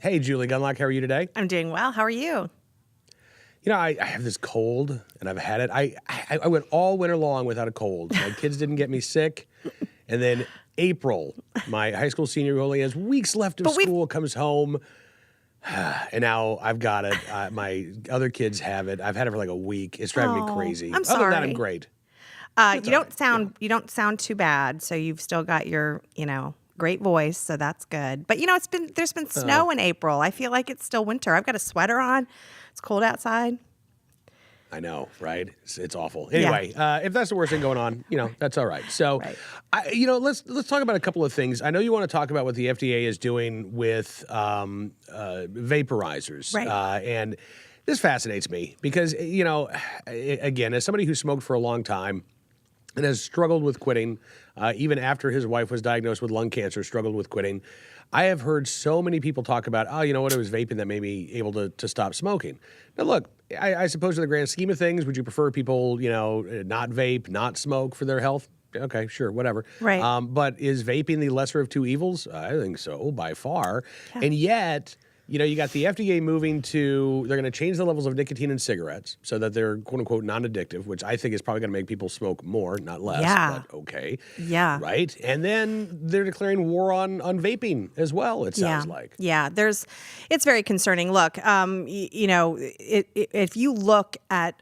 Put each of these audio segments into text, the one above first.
Hey, Julie Gunlock, how are you today? I'm doing well. How are you? You know, I have this cold, and I've had it. I went all winter long without a cold. My kids didn't get me sick. And then April, my high school senior who only has weeks left of school, comes home. And now I've got it. My other kids have it. I've had it for like a week. It's driving me crazy. I'm sorry. Other than that, I'm great. You don't sound too bad. So you've still got your, great voice. So that's good. But there's been snow in April. I feel like it's still winter. I've got a sweater on. It's cold outside. I know, right? It's awful. Anyway, if that's the worst thing going on, that's all right. So, right. Let's talk about a couple of things. I know you want to talk about what the FDA is doing with vaporizers, right. And this fascinates me because again, as somebody who smoked for a long time and has struggled with quitting, even after his wife was diagnosed with lung cancer, struggled with quitting. I have heard so many people talk about, it was vaping that made me able to stop smoking. Now, look, I suppose in the grand scheme of things, would you prefer people, not vape, not smoke for their health? Okay, sure, whatever. Right. But is vaping the lesser of two evils? I think so, by far. Yeah. And yet, you got the FDA moving to, they're going to change the levels of nicotine in cigarettes so that they're quote unquote non-addictive, which I think is probably going to make people smoke more, not less. Yeah. But okay. Yeah. Right. And then they're declaring war on vaping as well, it sounds like. Yeah. It's very concerning. Look, if you look at,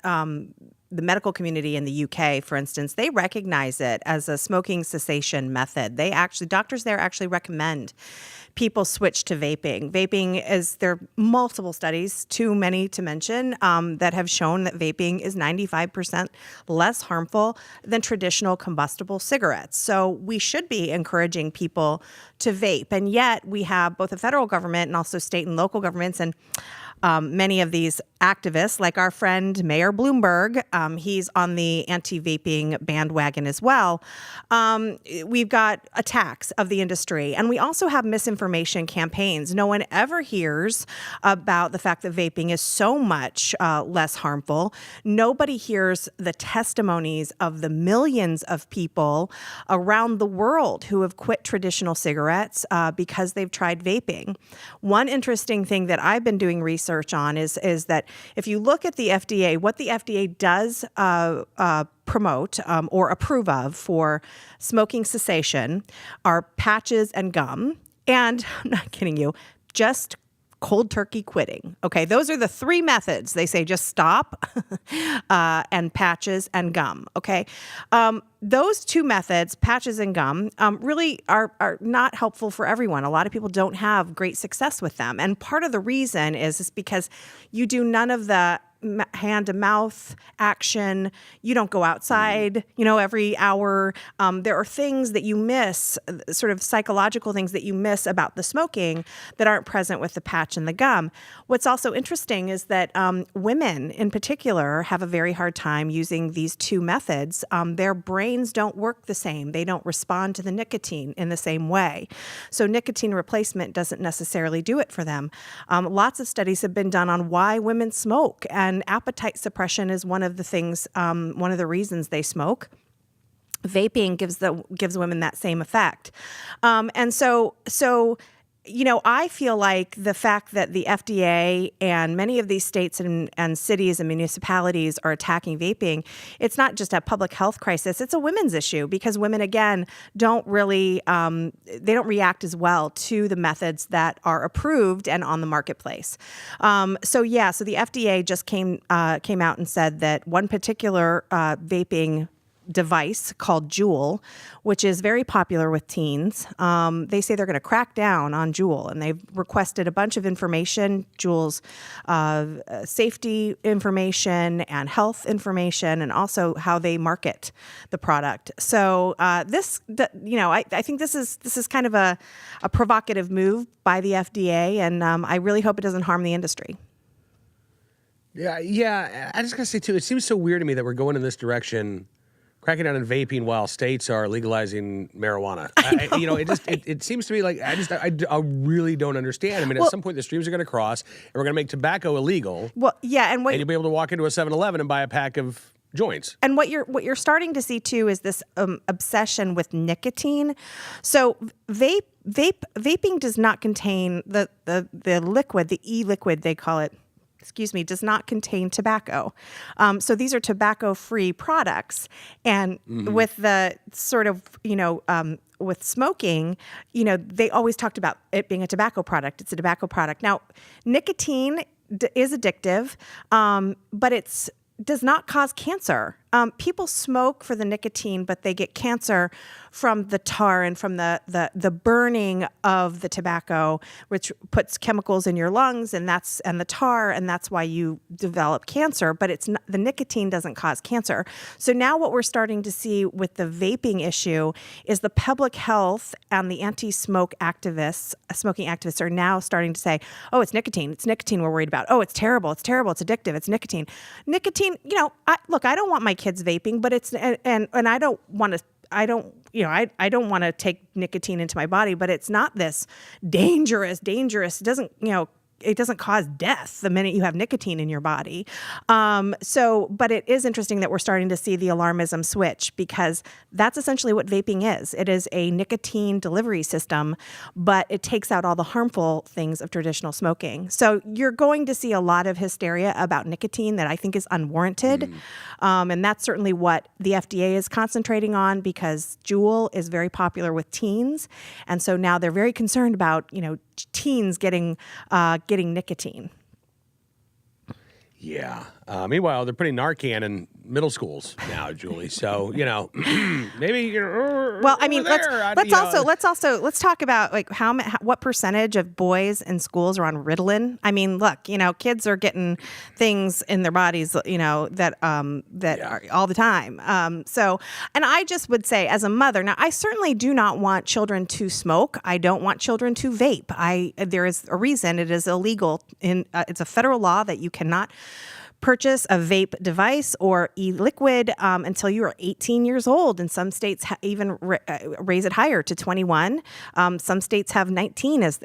the medical community in the UK, for instance, they recognize it as a smoking cessation method. Doctors there actually recommend people switch to vaping. There are multiple studies, too many to mention, that have shown that vaping is 95% less harmful than traditional combustible cigarettes. So we should be encouraging people to vape. And yet we have both the federal government and also state and local governments and many of these activists, like our friend Mayor Bloomberg, he's on the anti-vaping bandwagon as well. We've got attacks of the industry, and we also have misinformation campaigns. No one ever hears about the fact that vaping is so much less harmful. Nobody hears the testimonies of the millions of people around the world who have quit traditional cigarettes because they've tried vaping. One interesting thing that I've been doing research on is that if you look at the FDA, what the FDA does promote or approve of for smoking cessation are patches and gum. And I'm not kidding you, just cold turkey quitting. Okay, those are the three methods. They say just stop and patches and gum. Okay, those two methods, patches and gum, really are not helpful for everyone. A lot of people don't have great success with them. And part of the reason is because you do none of the hand-to-mouth action. You don't go outside, every hour. There are things that you miss, sort of psychological things that you miss about the smoking that aren't present with the patch and the gum. What's also interesting is that women in particular have a very hard time using these two methods. Their brains don't work the same. They don't respond to the nicotine in the same way. So nicotine replacement doesn't necessarily do it for them. Lots of studies have been done on why women smoke, and appetite suppression is one of the things, one of the reasons they smoke. Vaping gives women that same effect. And so I feel like the fact that the FDA and many of these states and cities and municipalities are attacking vaping, it's not just a public health crisis, it's a women's issue because women, again, don't really, they don't react as well to the methods that are approved and on the marketplace. So the FDA just came out and said that one particular vaping device called Juul, which is very popular with teens. They say they're going to crack down on Juul, and they've requested a bunch of information, Juul's safety information and health information, and also how they market the product. So I think this is kind of a provocative move by the FDA, and I really hope it doesn't harm the industry. Yeah. I just got to say, too, it seems so weird to me that we're going in this direction, cracking down on vaping while states are legalizing marijuana. It seems to me like I really don't understand. I mean, at some point the streams are going to cross, and we're going to make tobacco illegal. Well, yeah, and you'll be able to walk into a 7-Eleven and buy a pack of joints. And what you're starting to see too is this obsession with nicotine. So vaping does not contain the liquid, the e-liquid they call it. Excuse me, does not contain tobacco. So these are tobacco-free products. And with the sort of, with smoking, they always talked about it being a tobacco product. It's a tobacco product. Now, nicotine is addictive, but it's does not cause cancer. People smoke for the nicotine, but they get cancer from the tar and from the burning of the tobacco, which puts chemicals in your lungs, and the tar, and that's why you develop cancer. But it's not, the nicotine doesn't cause cancer. So now what we're starting to see with the vaping issue is the public health and the anti-smoke activists, smoking activists, are now starting to say, "Oh, it's nicotine. It's nicotine we're worried about. Oh, it's terrible. It's terrible. It's addictive. It's nicotine." Nicotine. I don't want my kids vaping, but it's and I don't want to. I don't want to take nicotine into my body, but it's not this dangerous. It doesn't, it doesn't cause death the minute you have nicotine in your body. But it is interesting that we're starting to see the alarmism switch, because that's essentially what vaping is. It is a nicotine delivery system, but it takes out all the harmful things of traditional smoking. So you're going to see a lot of hysteria about nicotine that I think is unwarranted. And that's certainly what the FDA is concentrating on, because Juul is very popular with teens. And so now they're very concerned about, teens getting nicotine. Yeah. Meanwhile, they're putting Narcan in middle schools now, Julie. So maybe. Well, I mean, let's talk about like what percentage of boys in schools are on Ritalin. I mean, look, kids are getting things in their bodies, that are all the time. So, and I just would say, as a mother, now I certainly do not want children to smoke. I don't want children to vape. There is a reason it is illegal. It's a federal law that you cannot purchase a vape device or e-liquid until you are 18 years old. And some states even raise it higher to 21. Some states have 19 as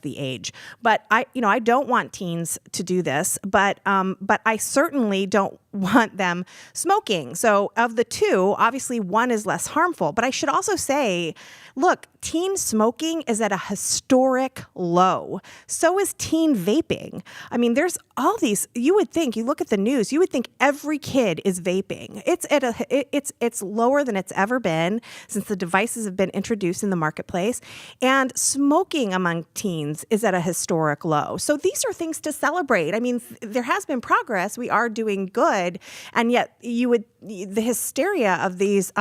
the age. But I don't want teens to do this. But I certainly don't want them smoking. So of the two, obviously one is less harmful. But I should also say, look, teen smoking is at a historic low. So is teen vaping. I mean, there's all these, you would think, you look at the news, you would think every kid is vaping. It's lower than it's ever been since the devices have been introduced in the marketplace. And smoking among teens is at a historic low. So these are things to celebrate. I mean, there has been progress. We are doing good. And yet the hysteria of these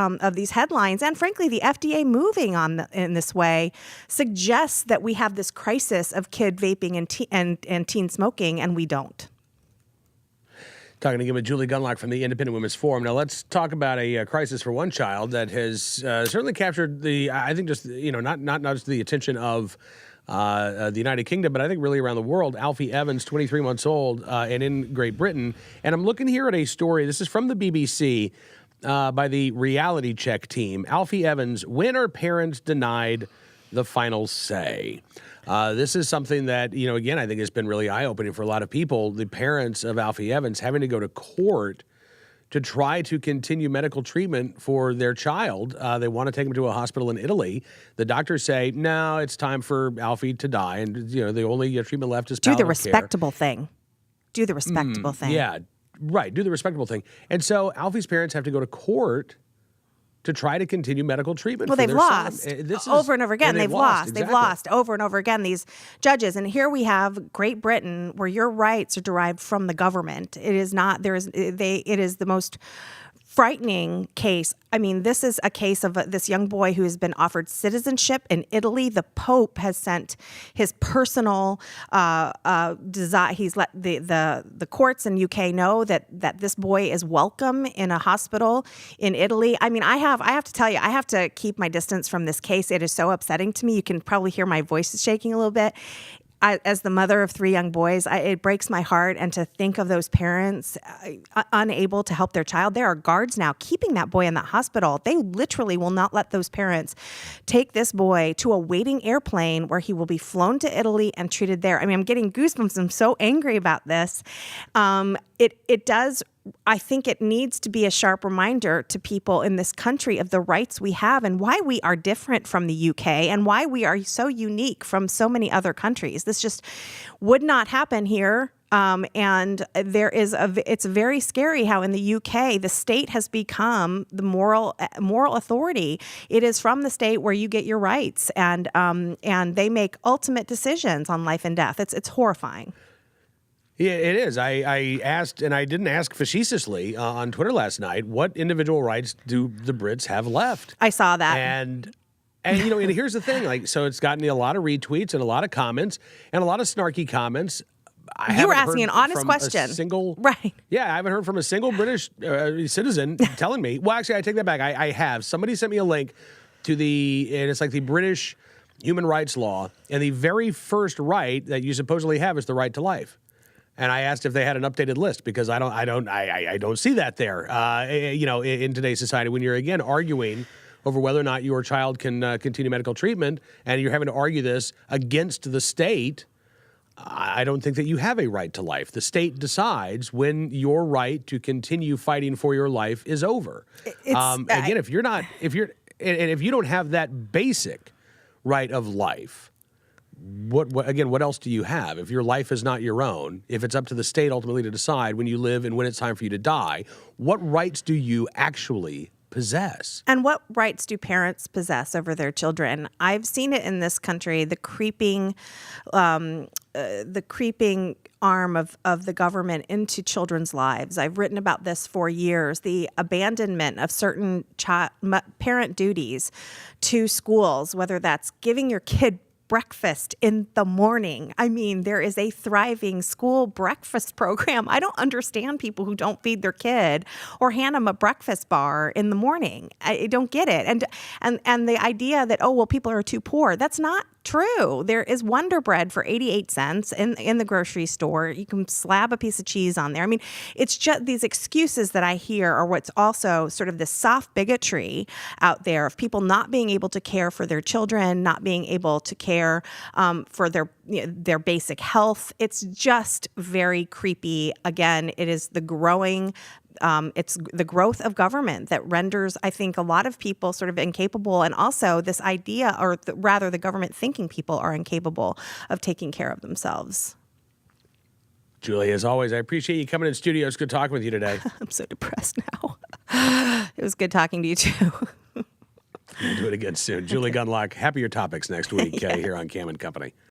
headlines, and frankly, the FDA moving in this way, suggests that we have this crisis of kid vaping and teen smoking, and we don't. Talking again with Julie Gunlock from the Independent Women's Forum. Now let's talk about a crisis for one child that has certainly captured I think just not just the attention of the United Kingdom, but I think really around the world. Alfie Evans, 23 months old, and in Great Britain. And I'm looking here at a story. This is from the BBC by the Reality Check team. Alfie Evans, when are parents denied the final say? This is something that, again, I think has been really eye-opening for a lot of people. The parents of Alfie Evans having to go to court to try to continue medical treatment for their child. They want to take him to a hospital in Italy. The doctors say, no, it's time for Alfie to die. And, the only treatment left is palliative care. Do the respectable thing. Do the respectable thing. Yeah, right. Do the respectable thing. And so Alfie's parents have to go to court to try to continue medical treatment. Well, for they've their lost son. over and over again. They've lost. Exactly. They've lost over and over again, these judges. And here we have Great Britain, where your rights are derived from the government. It is not. It is the most frightening case. I mean, this is a case of this young boy who has been offered citizenship in Italy. The Pope has sent his personal desire. He's let the courts in UK know that this boy is welcome in a hospital in Italy. I mean, I have to tell you, I have to keep my distance from this case. It is so upsetting to me. You can probably hear my voice is shaking a little bit. As the mother of 3 young boys, it breaks my heart. And to think of those parents unable to help their child. There are guards now keeping that boy in that hospital. They literally will not let those parents take this boy to a waiting airplane where he will be flown to Italy and treated there. I mean, I'm getting goosebumps. I'm so angry about this. it does. I think it needs to be a sharp reminder to people in this country of the rights we have and why we are different from the UK and why we are so unique from so many other countries. This just would not happen here. And it's very scary how in the UK, the state has become the moral authority. It is from the state where you get your rights, and they make ultimate decisions on life and death. It's horrifying. Yeah, it is. I asked, and I didn't ask facetiously on Twitter last night, what individual rights do the Brits have left? I saw that. And and here's the thing, like, so it's gotten me a lot of retweets and a lot of comments and a lot of snarky comments. You were asking an honest question. Right. Yeah, I haven't heard from a single British citizen telling me. Well, actually, I take that back. I have. Somebody sent me a link to and it's like the British human rights law, and the very first right that you supposedly have is the right to life. And I asked if they had an updated list because I don't see that there. In today's society, when you're again arguing over whether or not your child can continue medical treatment, and you're having to argue this against the state. I don't think that you have a right to life. The state decides when your right to continue fighting for your life is over. Again, if you don't have that basic right of life, what else do you have? If your life is not your own, if it's up to the state ultimately to decide when you live and when it's time for you to die, what rights do you actually possess? And what rights do parents possess over their children? I've seen it in this country, the creeping arm of the government into children's lives. I've written about this for years, the abandonment of certain parent duties to schools, whether that's giving your kid breakfast in the morning. I mean, there is a thriving school breakfast program. I don't understand people who don't feed their kid or hand them a breakfast bar in the morning. I don't get it. And the idea that, people are too poor, that's not true. There is Wonder Bread for 88 cents in the grocery store. You can slab a piece of cheese on there. I mean, it's just these excuses that I hear are what's also sort of this soft bigotry out there of people not being able to care for their children, not being able to care for their basic health. It's just very creepy. Again, it is the growing it's the growth of government that renders, I think, a lot of people sort of incapable, and also this idea, or rather the government thinking people are incapable of taking care of themselves. Julie, as always, I appreciate you coming in studio. It's good talking with you today. I'm so depressed now. It was good talking to you, too. We'll do it again soon. Julie Gunlock, happier topics next week here on Cam & Company.